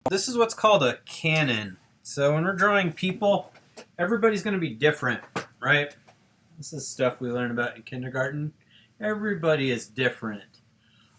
This is what's called a canon. So when we're drawing people, everybody's going to be different, right? This is stuff we learn about in kindergarten. Everybody is different.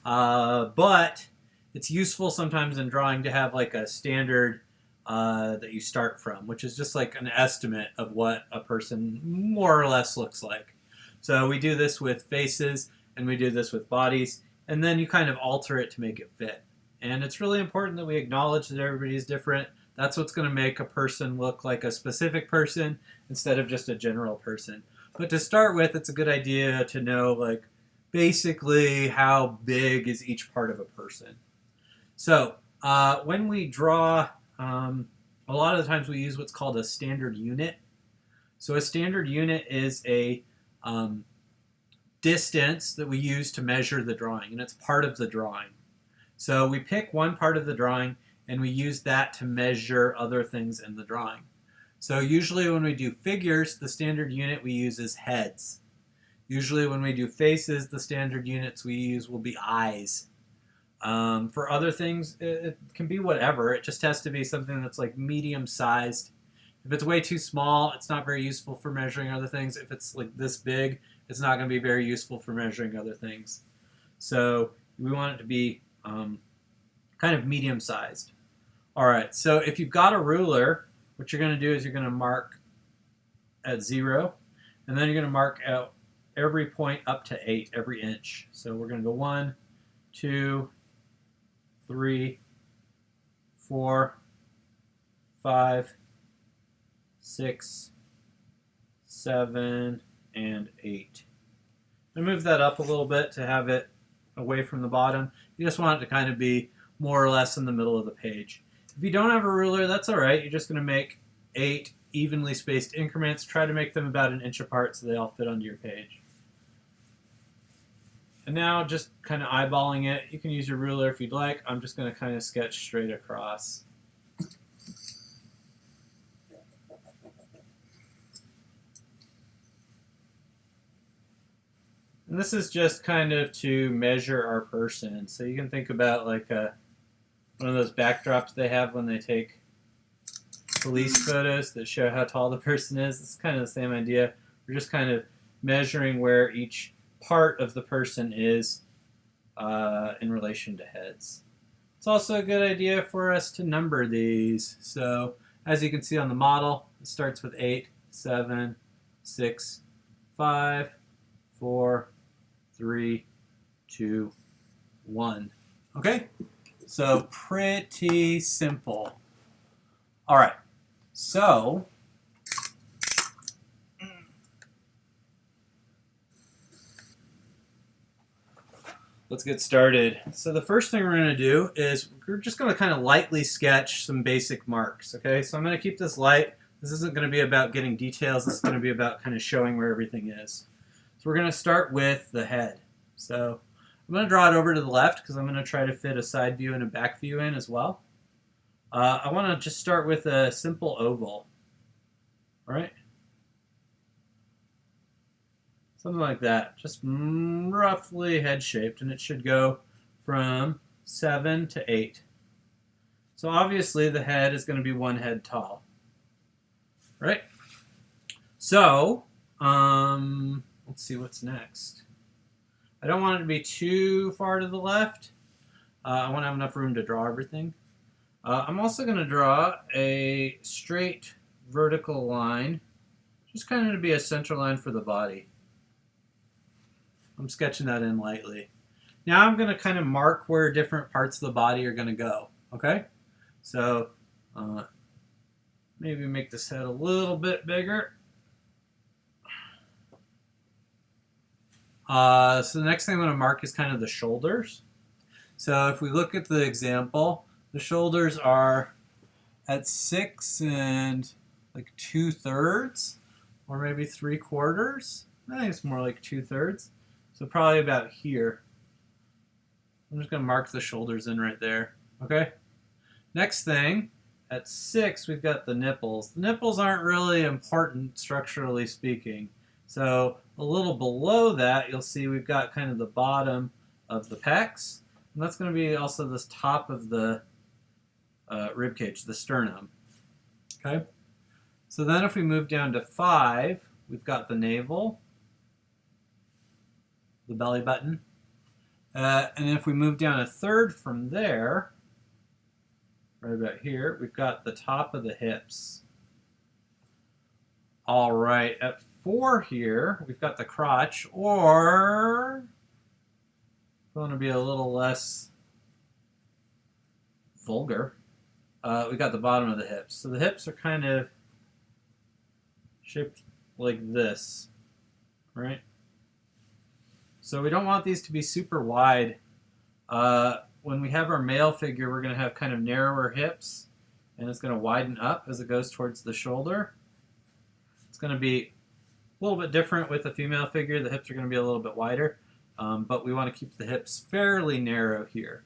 But it's useful sometimes in drawing to have like a standard that you start from, which is just like an estimate of what a person more or less looks like. So we do this with faces and we do this with bodies, and then you kind of alter it to make it fit. And it's really important that we acknowledge that everybody is different. That's what's going to make a person look like a specific person instead of just a general person. But to start with, it's a good idea to know, like, basically how big is each part of a person. So when we draw, a lot of the times we use what's called a standard unit. So a standard unit is a distance that we use to measure the drawing, and it's part of the drawing. So we pick one part of the drawing and we use that to measure other things in the drawing. So usually when we do figures, the standard unit we use is heads. Usually when we do faces, the standard units we use will be eyes. For other things, it can be whatever. It just has to be something that's like medium sized. If it's way too small, it's not very useful for measuring other things. If it's like this big, it's not going to be very useful for measuring other things. So we want it to be kind of medium sized. All right, so if you've got a ruler, what you're going to do is you're going to mark at 0, and then you're going to mark out every point up to 8, every inch. So we're going to go 1, 2, 3, 4, 5, 6, 7, and 8. I move that up a little bit to have it away from the bottom. You just want it to kind of be more or less in the middle of the page. If you don't have a ruler, that's all right. You're just going to make 8 evenly spaced increments. Try to make them about an inch apart so they all fit onto your page. And now just kind of eyeballing it. You can use your ruler if you'd like. I'm just going to kind of sketch straight across. And this is just kind of to measure our person. So you can think about like one of those backdrops they have when they take police photos that show how tall the person is. It's kind of the same idea. We're just kind of measuring where each part of the person is in relation to heads. It's also a good idea for us to number these. So as you can see on the model, it starts with 8, 7, 6, 5, 4, 3, 2, 1. Okay? So pretty simple. All right. So let's get started. So the first thing we're going to do is we're just going to kind of lightly sketch some basic marks. Okay, so I'm going to keep this light. This isn't going to be about getting details. This is going to be about kind of showing where everything is. So we're going to start with the head. So I'm going to draw it over to the left because I'm going to try to fit a side view and a back view in as well. I want to just start with a simple oval. All right. Something like that, just roughly head-shaped, and it should go from 7 to 8. So obviously the head is going to be one head tall, right? So let's see what's next. I don't want it to be too far to the left. I want to have enough room to draw everything. I'm also going to draw a straight vertical line, just kind of to be a center line for the body. I'm sketching that in lightly. Now I'm going to kind of mark where different parts of the body are going to go. Okay? So maybe make this head a little bit bigger. So the next thing I'm going to mark is kind of the shoulders. So if we look at the example, the shoulders are at 6 and like 2/3, or maybe 3/4. I think it's more like 2/3. So probably about here. I'm just going to mark the shoulders in right there. Okay? Next thing, at 6, we've got the nipples. The nipples aren't really important structurally speaking. So a little below that, you'll see we've got kind of the bottom of the pecs. And that's going to be also this top of the rib cage, the sternum. Okay. So then if we move down to 5, we've got the navel, the belly button. And if we move down a third from there, right about here, we've got the top of the hips. All right, at 4 here, we've got the crotch, or if we want to be a little less vulgar, we got the bottom of the hips. So the hips are kind of shaped like this, right? So we don't want these to be super wide. When we have our male figure, we're going to have kind of narrower hips, and it's going to widen up as it goes towards the shoulder. It's going to be a little bit different with the female figure. The hips are going to be a little bit wider, but we want to keep the hips fairly narrow here.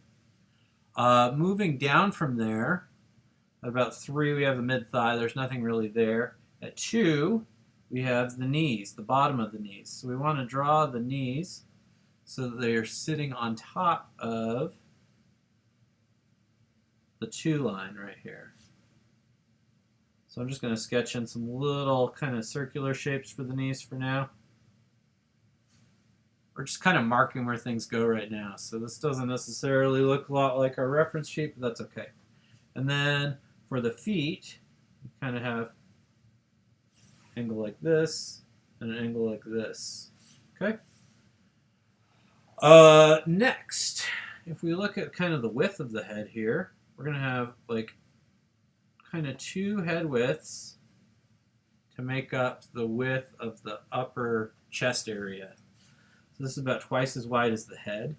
Moving down from there, at about 3, we have the mid-thigh. There's nothing really there. At 2, we have the knees, the bottom of the knees. So we want to draw the knees so that they are sitting on top of the 2 line right here. So I'm just going to sketch in some little kind of circular shapes for the knees for now. We're just kind of marking where things go right now. So this doesn't necessarily look a lot like our reference sheet, but that's okay. And then for the feet, we kind of have an angle like this and an angle like this. Okay? Next, if we look at kind of the width of the head here, we're going to have like kind of 2 head widths to make up the width of the upper chest area. So this is about twice as wide as the head.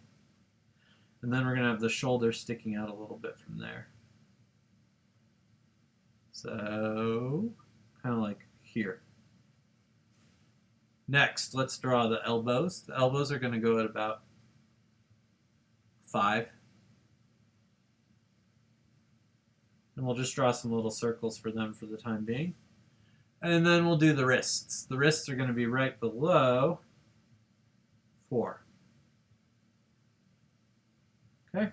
And then we're going to have the shoulder sticking out a little bit from there. So, kind of like here. Next, let's draw the elbows. The elbows are going to go at about 5. And we'll just draw some little circles for them for the time being. And then we'll do the wrists. The wrists are going to be right below 4. Okay?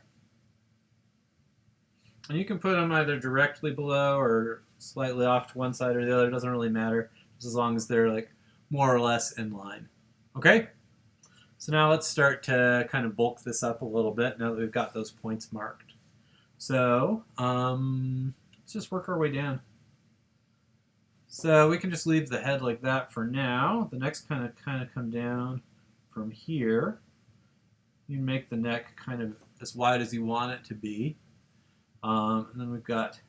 And you can put them either directly below or slightly off to one side or the other. It doesn't really matter, just as long as they're like more or less in line. Okay? So now let's start to kind of bulk this up a little bit now that we've got those points marked. So let's just work our way down. So we can just leave the head like that for now. The neck's kind of come down from here. You make the neck kind of as wide as you want it to be. And then we've got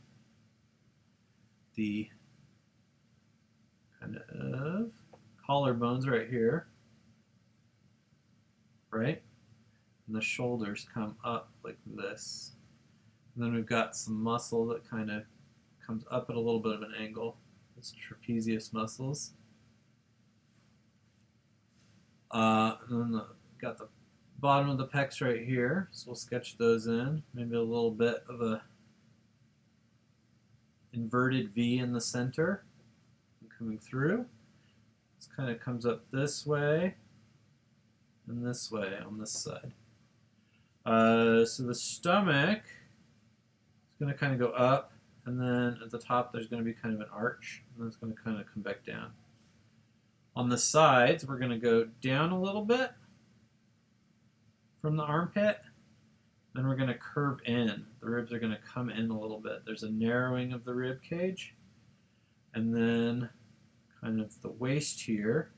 the kind of collarbones right here, right? And the shoulders come up like this. And then we've got some muscle that kind of comes up at a little bit of an angle. It's trapezius muscles. And then got the bottom of the pecs right here, so we'll sketch those in. Maybe a little bit of a inverted V in the center coming through. This kind of comes up this way and this way on this side. So the stomach is going to kind of go up, and then at the top there's going to be kind of an arch, and then it's going to kind of come back down. On the sides, we're going to go down a little bit from the armpit, then we're going to curve in. The ribs are going to come in a little bit. There's a narrowing of the rib cage, and then kind of the waist here.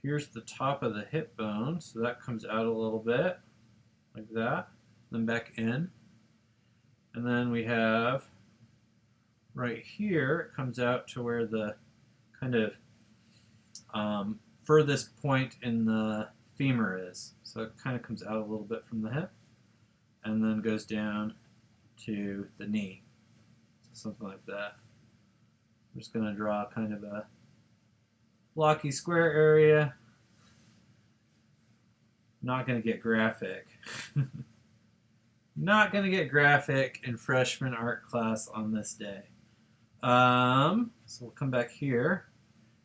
Here's the top of the hip bone, so that comes out a little bit, like that, then back in. And then we have right here, it comes out to where the kind of furthest point in the femur is. So it kind of comes out a little bit from the hip and then goes down to the knee. So something like that. I'm just going to draw kind of a blocky square area. Not going to get graphic. Not going to get graphic in freshman art class on this day. So we'll come back here.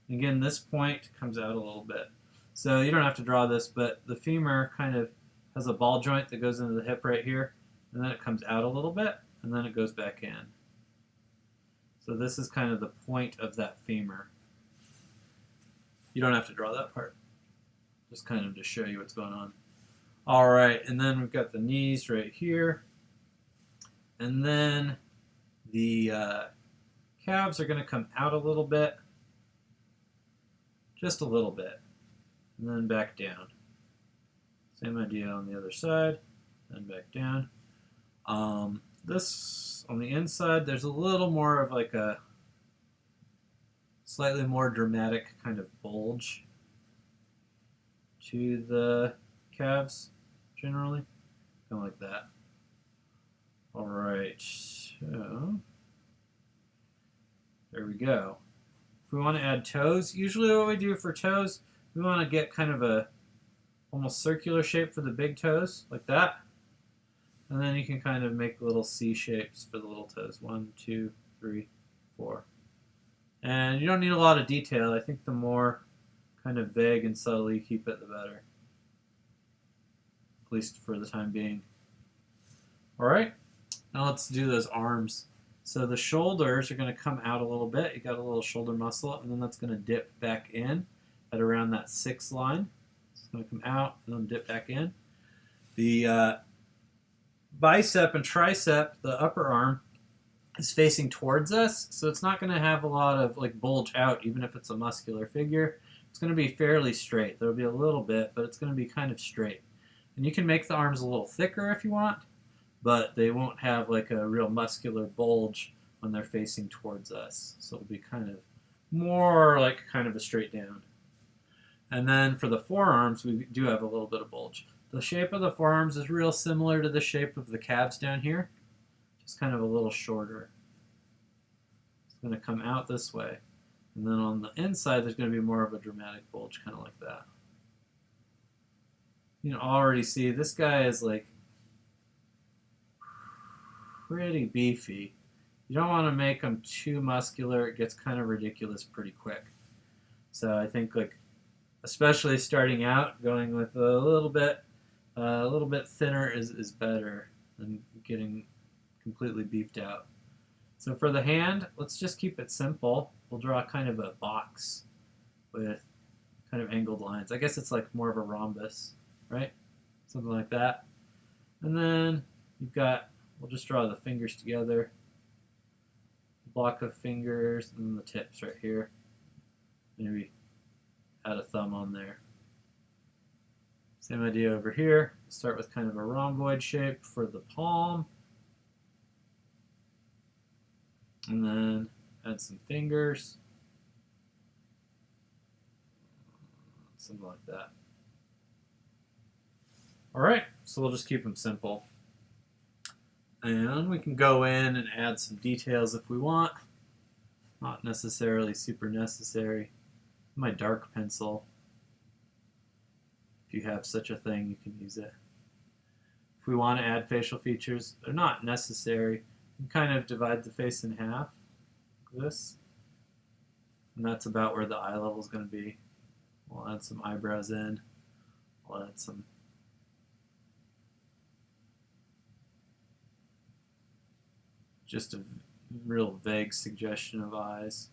Again, this point comes out a little bit. So you don't have to draw this, but the femur kind of has a ball joint that goes into the hip right here, and then it comes out a little bit, and then it goes back in. So this is kind of the point of that femur. You don't have to draw that part, just kind of to show you what's going on. All right, and then we've got the knees right here, and then the calves are going to come out a little bit, just a little bit, and then back down. Same idea on the other side, then back down. This, on the inside, there's a little more of like a slightly more dramatic kind of bulge to the calves, generally. Kind of like that. All right, so there we go. If we want to add toes, usually what we do for toes, we want to get kind of a almost circular shape for the big toes, like that. And then you can kind of make little C shapes for the little toes. 1, 2, 3, 4. And you don't need a lot of detail. I think the more kind of vague and subtle you keep it, the better. At least for the time being. All right, now let's do those arms. So the shoulders are going to come out a little bit. You got a little shoulder muscle, and then that's going to dip back in at around that 6 line. It's going to come out and then dip back in. The bicep and tricep, the upper arm, is facing towards us, so it's not going to have a lot of like bulge out, even if it's a muscular figure. It's going to be fairly straight. There'll be a little bit, but it's going to be kind of straight. And you can make the arms a little thicker if you want, but they won't have like a real muscular bulge when they're facing towards us. So it'll be kind of more like kind of a straight down. And then for the forearms, we do have a little bit of bulge. The shape of the forearms is real similar to the shape of the calves down here, just kind of a little shorter. It's going to come out this way. And then on the inside, there's going to be more of a dramatic bulge, kind of like that. You can already see this guy is like pretty beefy. You don't want to make him too muscular. It gets kind of ridiculous pretty quick. So I think like, especially starting out, going with a little bit thinner is better than getting completely beefed out. So for the hand, let's just keep it simple. We'll draw kind of a box with kind of angled lines. I guess it's like more of a rhombus, right? Something like that. And then you've got, we'll just draw the fingers together. Block of fingers, and then the tips right here. Maybe add a thumb on there. Same idea over here. Start with kind of a rhomboid shape for the palm. And then add some fingers. Something like that. All right, so we'll just keep them simple. And we can go in and add some details if we want. Not necessarily super necessary. My dark pencil, if you have such a thing, you can use it. If we want to add facial features, they're not necessary. You can kind of divide the face in half, like this. And that's about where the eye level is going to be. We'll add some eyebrows in. We'll add some just a real vague suggestion of eyes.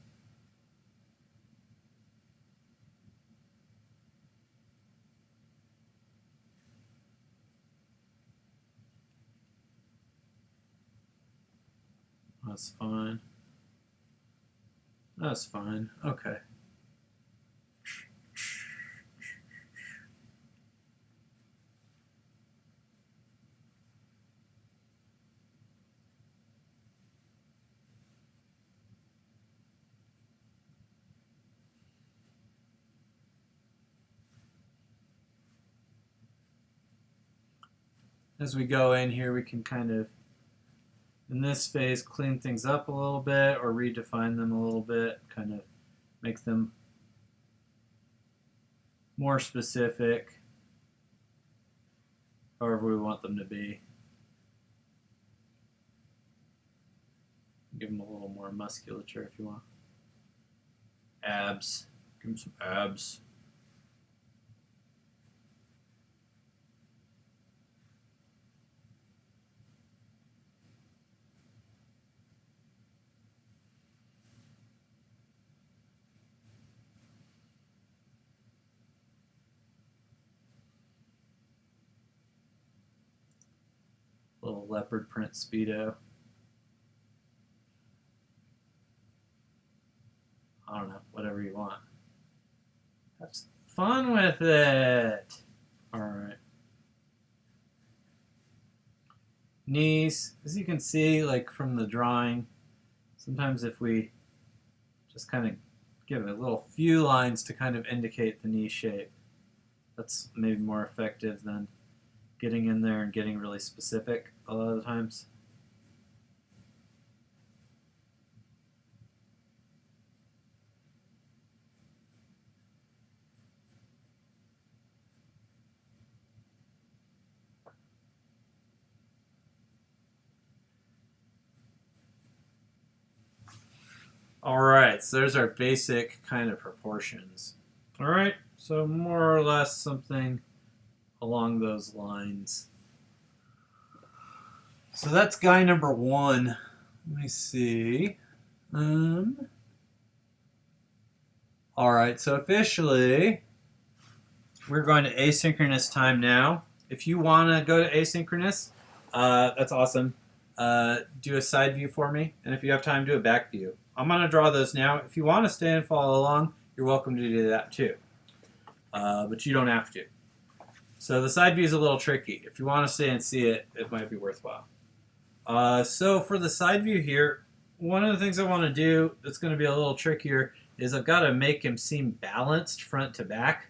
That's fine. That's fine. Okay. As we go in here, we can kind of, in this phase, clean things up a little bit or redefine them a little bit, kind of make them more specific, however we want them to be. Give them a little more musculature if you want. Abs. Give them some abs. leopard print Speedo. I don't know, whatever you want. Have fun with it. All right. Knees, as you can see, like from the drawing, sometimes if we just kind of give a little few lines to kind of indicate the knee shape, that's maybe more effective than getting in there and getting really specific a lot of the times. All right, so there's our basic kind of proportions. All right, so more or less something along those lines. So that's guy number one. Let me see. All right, so officially, we're going to asynchronous time now. If you want to go to asynchronous, that's awesome. Do a side view for me, and if you have time, do a back view. I'm going to draw those now. If you want to stay and follow along, you're welcome to do that too. But you don't have to. So the side view is a little tricky. If you want to stay and see it, it might be worthwhile. So for the side view here, one of the things I want to do that's going to be a little trickier is I've got to make him seem balanced front to back,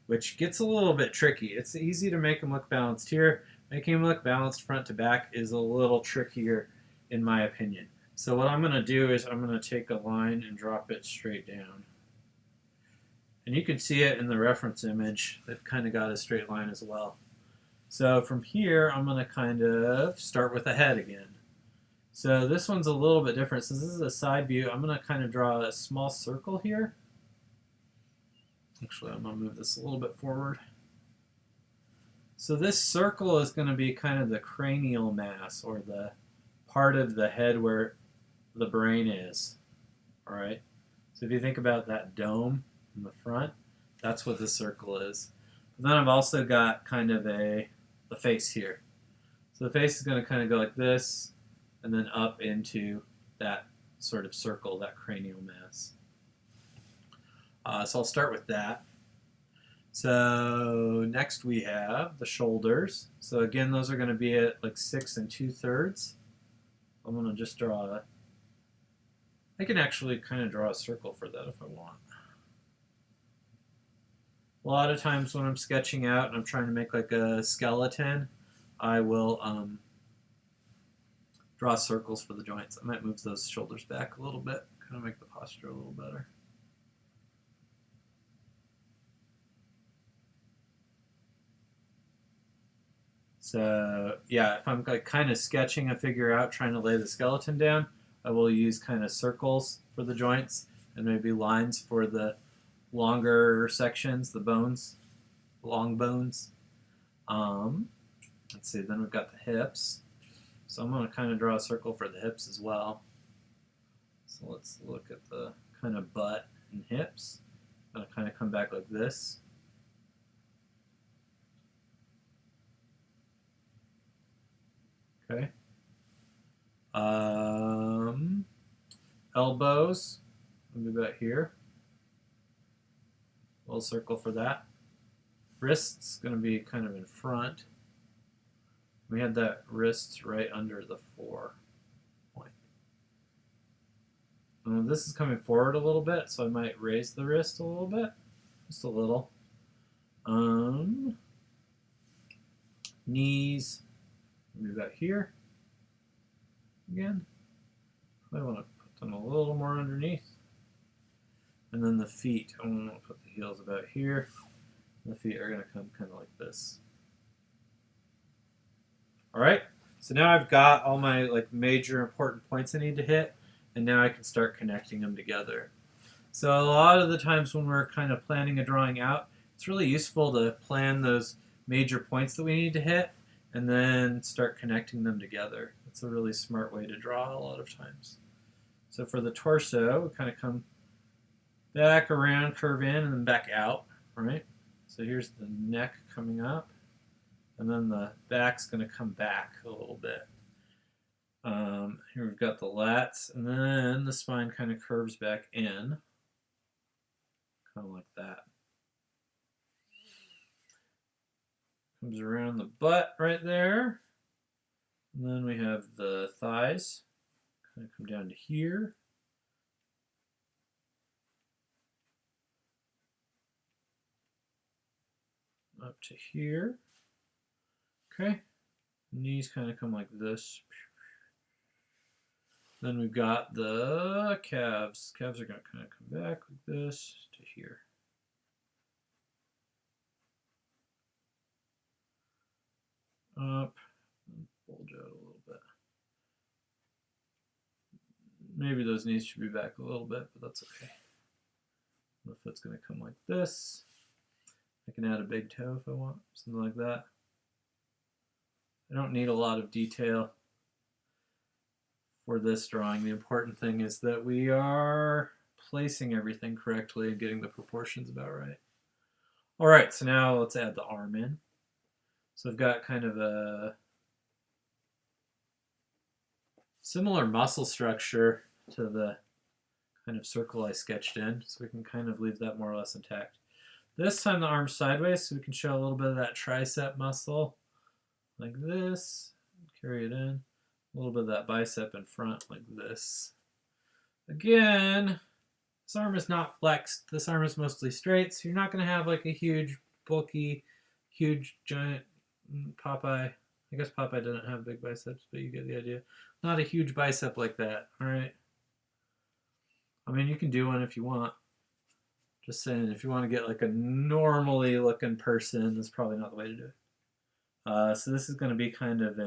which gets a little bit tricky. It's easy to make him look balanced here. Making him look balanced front to back is a little trickier in my opinion. So what I'm going to do is I'm going to take a line and drop it straight down. And you can see it in the reference image. They've kind of got a straight line as well. So from here, I'm going to kind of start with the head again. So this one's a little bit different. Since this is a side view, I'm going to kind of draw a small circle here. Actually, I'm going to move this a little bit forward. So this circle is going to be kind of the cranial mass, or the part of the head where the brain is. All right. So if you think about that dome in the front, that's what this circle is. But then I've also got kind of the face here. So the face is going to kind of go like this, and then up into that sort of circle, that cranial mass. So I'll start with that. So next we have the shoulders. So again, those are going to be at like 6 2/3. I'm going to just draw I can actually kind of draw a circle for that if I want. A lot of times when I'm sketching out and I'm trying to make like a skeleton, I will draw circles for the joints. I might move those shoulders back a little bit, kind of make the posture a little better. So yeah, if I'm like kind of sketching a figure out, trying to lay the skeleton down, I will use kind of circles for the joints and maybe lines for the longer sections, the bones, long bones. Let's see, then we've got the hips. So I'm going to kind of draw a circle for the hips as well. So let's look at the kind of butt and hips. I'm going to kind of come back like this. Okay. Elbows, maybe about here. A little circle for that. Wrists going to be kind of in front. We had that wrist right under the 4 point. This is coming forward a little bit, so I might raise the wrist a little bit, just a little. Knees, maybe about here. Again, I want to put them a little more underneath. And then the feet, I want to put the heels about here. The feet are going to come kind of like this. All right, so now I've got all my like major important points I need to hit, and now I can start connecting them together. So a lot of the times when we're kind of planning a drawing out, it's really useful to plan those major points that we need to hit and then start connecting them together. It's a really smart way to draw a lot of times. So for the torso, we kind of come back around, curve in, and then back out, right? So here's the neck coming up, and then the back's going to come back a little bit. Here we've got the lats, and then the spine kind of curves back in, kind of like that. Comes around the butt right there. And then we have the thighs, kind of come down to here. Up to here. Okay. Knees kind of come like this. Then we've got the calves. Calves are going to kind of come back like this to here. Up and bulge out a little bit. Maybe those knees should be back a little bit, but that's okay. The foot's going to come like this. I can add a big toe if I want, something like that. I don't need a lot of detail for this drawing. The important thing is that we are placing everything correctly and getting the proportions about right. All right, so now let's add the arm in. So I've got kind of a similar muscle structure to the kind of circle I sketched in, so we can kind of leave that more or less intact. This time the arm's sideways, so we can show a little bit of that tricep muscle, like this, carry it in, a little bit of that bicep in front, like this. Again, this arm is not flexed, this arm is mostly straight, so you're not going to have like a huge, bulky, huge, giant Popeye. I guess Popeye didn't have big biceps, but you get the idea. Not a huge bicep like that, alright? I mean, you can do one if you want. Just saying, if you want to get like a normally looking person, that's probably not the way to do it. So this is going to be kind of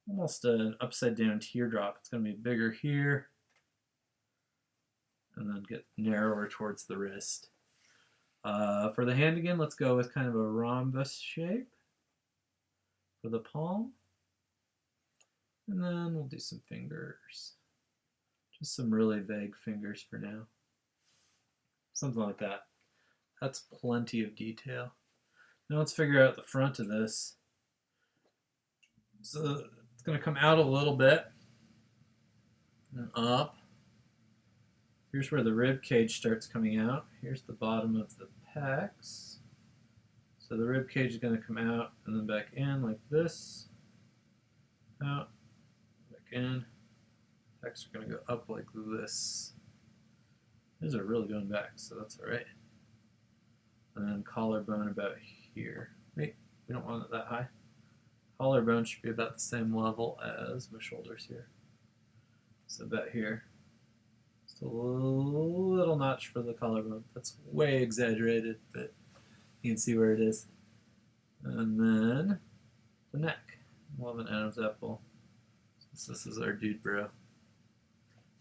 almost an upside down teardrop. It's going to be bigger here and then get narrower towards the wrist. For the hand again, let's go with kind of a rhombus shape for the palm. And then we'll do some fingers. Just some really vague fingers for now. Something like that. That's plenty of detail. Now let's figure out the front of this. So it's going to come out a little bit and up. Here's where the rib cage starts coming out. Here's the bottom of the pecs. So the rib cage is going to come out and then back in like this. Out, back in. Pecs are going to go up like this. These are really going back, so that's alright. And then collarbone about here. Wait, we don't want it that high. Collarbone should be about the same level as my shoulders here. So about here. Just a little notch for the collarbone. That's way exaggerated, but you can see where it is. And then the neck. We'll have an Adam's apple. So this is our dude bro.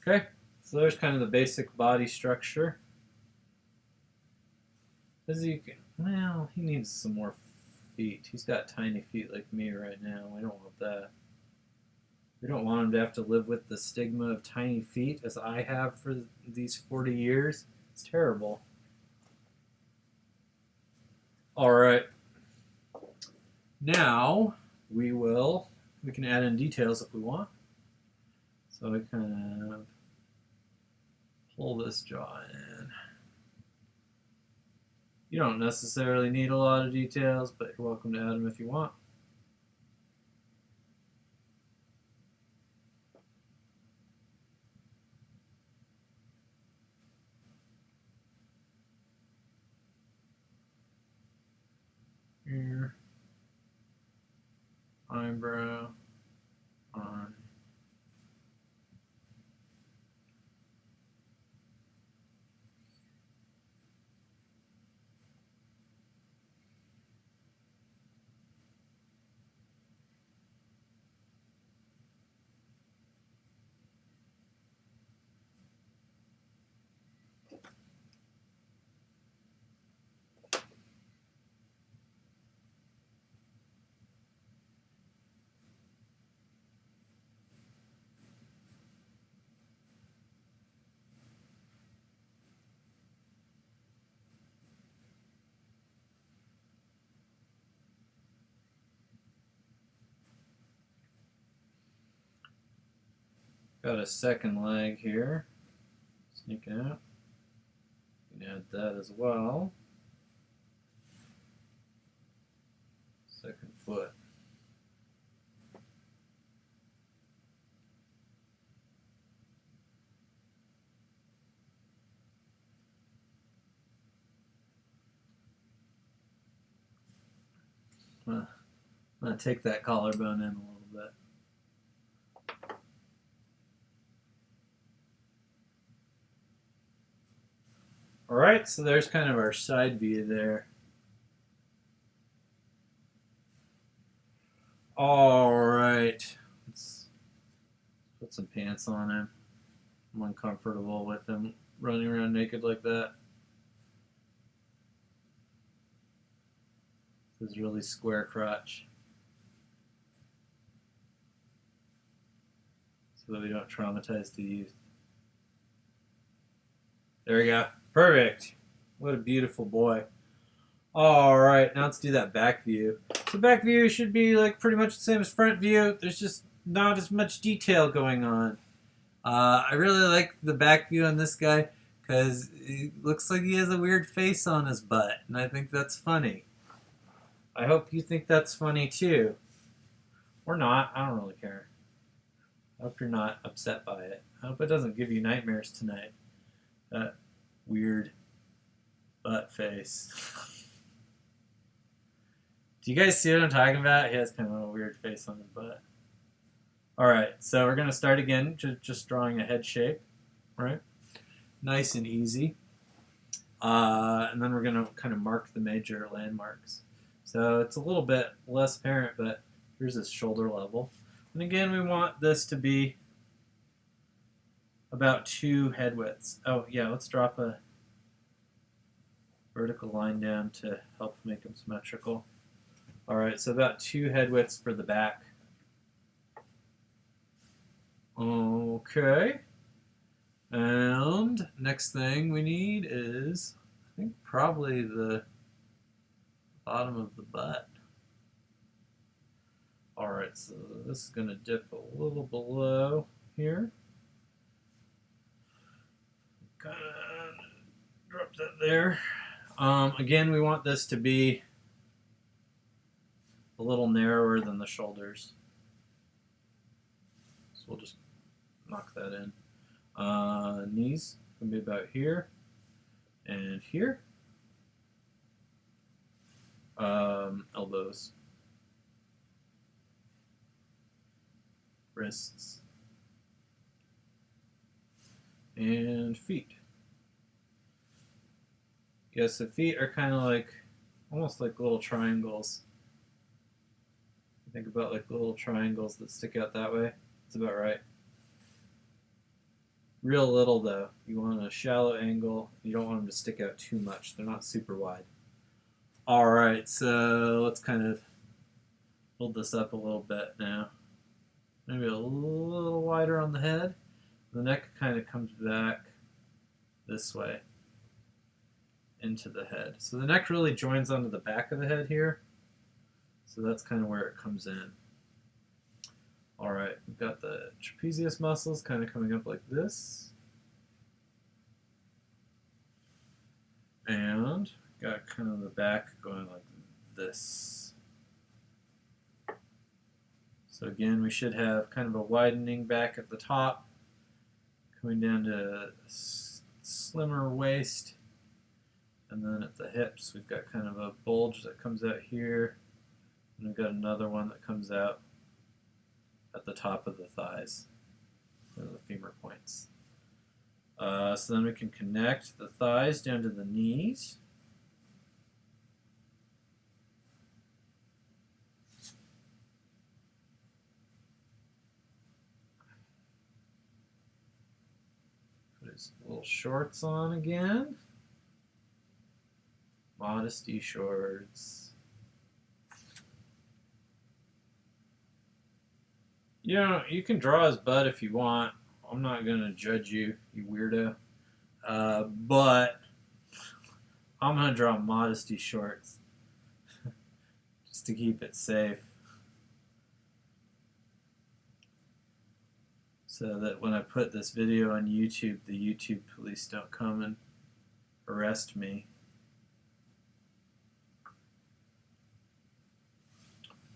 Okay, so there's kind of the basic body structure. As you can, well, he needs some more feet. He's got tiny feet like me right now. I don't want that. We don't want him to have to live with the stigma of tiny feet as I have for these 40 years. It's terrible. All right. Now we can add in details if we want. So I kind of pull this jaw in. You don't necessarily need a lot of details, but you're welcome to add them if you want. Ear, eyebrow, eye. Got a second leg here, sneaking out. You can add that as well. Second foot. I'm going to take that collarbone in a little bit. Alright, so there's kind of our side view there. Alright, let's put some pants on him. I'm uncomfortable with him running around naked like that. This is really square crotch. So that we don't traumatize the youth. There we go. Perfect. What a beautiful boy. Alright, now let's do that back view. So back view should be like pretty much the same as front view. There's just not as much detail going on. I really like the back view on this guy because it looks like he has a weird face on his butt, and I think that's funny. I hope you think that's funny too. Or not, I don't really care. I hope you're not upset by it. I hope it doesn't give you nightmares tonight. That weird butt face. Do you guys see what I'm talking about? He has kind of a weird face on his butt. Alright, so we're going to start again, just drawing a head shape, right? Nice and easy. And then we're going to kind of mark the major landmarks. So it's a little bit less apparent, but here's his shoulder level. And again, we want this to be about 2 head widths. Oh, yeah, let's drop a vertical line down to help make them symmetrical. Alright, so about 2 head widths for the back. Okay. And next thing we need is, I think, probably the bottom of the butt. Alright, so this is going to dip a little below here. Kind of drop that there. Again, we want this to be a little narrower than the shoulders. So we'll just knock that in. Knees can be about here and here. Elbows. Wrists. And feet. Yes, the feet are kind of like, almost like little triangles. Think about like little triangles that stick out that way. That's about right. Real little though. You want a shallow angle. You don't want them to stick out too much. They're not super wide. Alright, so let's kind of build this up a little bit now. Maybe a little wider on the head. The neck kind of comes back this way into the head. So the neck really joins onto the back of the head here. So that's kind of where it comes in. Alright, we've got the trapezius muscles kind of coming up like this. And got kind of the back going like this. So again, we should have kind of a widening back at the top, coming down to a slimmer waist. And then at the hips, we've got kind of a bulge that comes out here. And we've got another one that comes out at the top of the thighs, the femur points. So then we can connect the thighs down to the knees. Put his little shorts on again. Modesty shorts. You know, you can draw his butt if you want. I'm not going to judge you, you weirdo. But I'm going to draw modesty shorts just to keep it safe. so that when I put this video on YouTube, the YouTube police don't come and arrest me.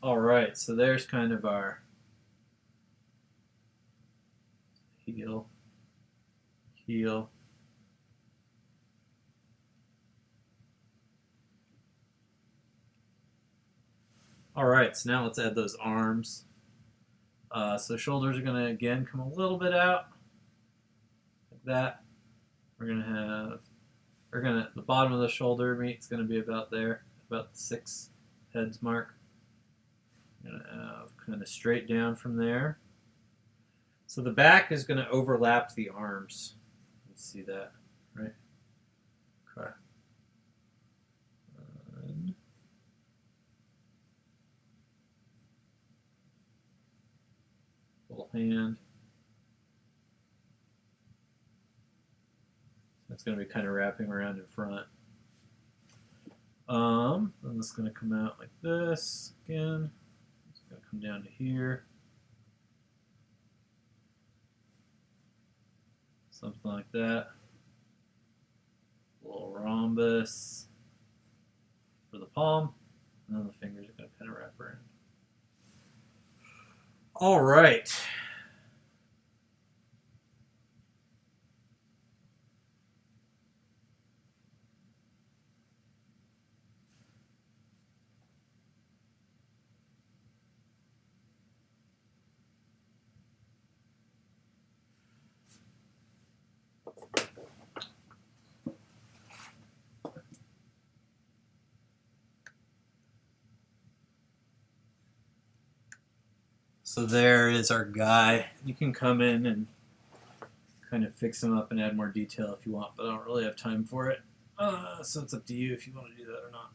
Alright, so there's kind of our heel, heel. Alright, so now let's add those arms. So shoulders are going to again come a little bit out, like that. We're going to have, the bottom of the shoulder meat's going to be about there, about the 6 heads mark. We're going to have kind of straight down from there. So the back is going to overlap the arms. You see that, right? Okay. Little hand. That's going to be kind of wrapping around in front. Then it's going to come out like this again. It's going to come down to here. Something like that. A little rhombus for the palm. And then the fingers are going to kind of wrap around. All right. So there is our guy. You can come in and kind of fix him up and add more detail if you want, but I don't really have time for it. So it's up to you if you want to do that or not.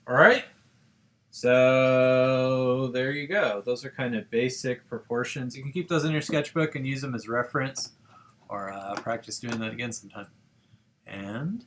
All right. So there you go. Those are kind of basic proportions. You can keep those in your sketchbook and use them as reference, or practice doing that again sometime. And